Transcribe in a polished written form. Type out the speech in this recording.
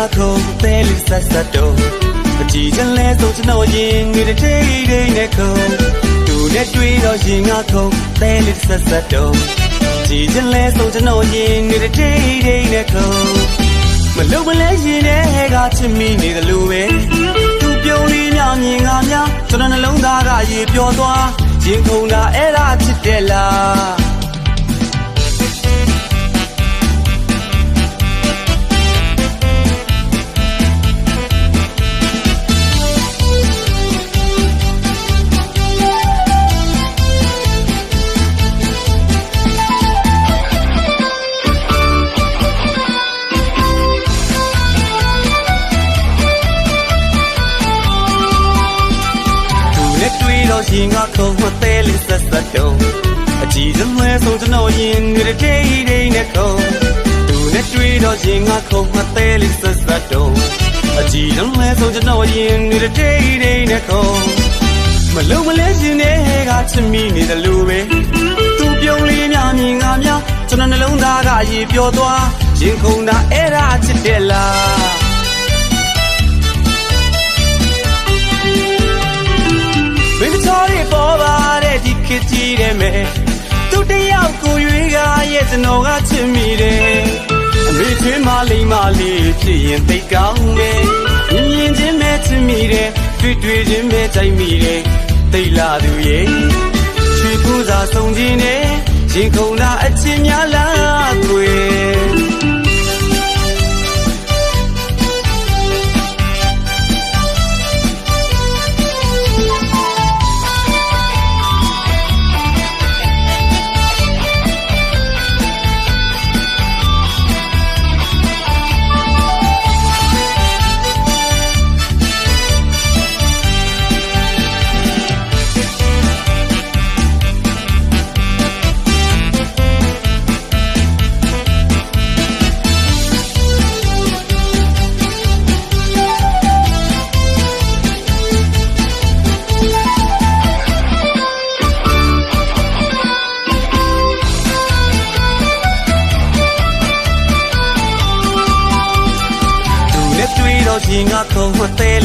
ငါခုံတဲလေးဆက်ဆက်တော့အကြည့်ချင်လဲဆိုကျွန်တော်ရင်ငွေတစ်ထိတ်ထိတ်နဲ့ခုံသူနဲ့တွေ့တော့ရင်ငါခုံတဲလေးဆက်ဆက်တော့ကြည့်ချင်လဲဆိုကျွန်တော်ရင်ငွေတစ်ထိတ်ထိတ်နဲ့ခုံမလုံးမလဲရင်တဲ့ကချစ်မိနေတယ်လို့ပဲသူပြုံးလေးများမြင်ငါများကျွန်တော်နှလုံးသားကရေပျော်သွားရင်ခုံတာအဲ့ဒါချစ်တယ်လားရင်ငါခုံမသေးလေးဆက်ဆက်တော့အကြည့်စမဲဆုံးကျွန်တော်ရင်ငွေတစ်ထိတ်ထိတ်နဲ့ခုံသူနဲ့တွေ့တော့ရင်ငါခုံမသေးလေးဆက်ဆက်တော့အကြည့်စမဲဆုံးကျွန်တော်ရင်ငွေတစ်ထိတ်ထိတ်နဲ့ခုံမလုံးမလဲရှင်တဲ့ကချစ်မိနေတယ်လို့ပဲသူပြုံးလေးများမြင်ငါများကျွန်တော်နှလုံးသားကရေပျော်သွားရင်ခုံတာအဲ့ဒါချစ်တယ်လားဘယ်တော်ရပေါ်ပါတဲ့ဒီခေတ်ကြီးတဲ့မဲ့သူတယောက်ကိုရွေးကရဲ့ကျွန်တော်ကချစ်မိတယ်အမေချွေးမလိမ့်မလေးဖြစ်ရင်သိကောင်းတယ်မြင်မြင်ချင်းပဲချစ်မိတယ်တွေ့တွေ့ချင်းပဲကြိုက်မိတယ်သိလာသူရဲ့ချွေးပူစာဆုံးခြင်းနဲ့ရင်ခုန်တာအချင်းများလားကွယ်ရင်ငါခုံမသေး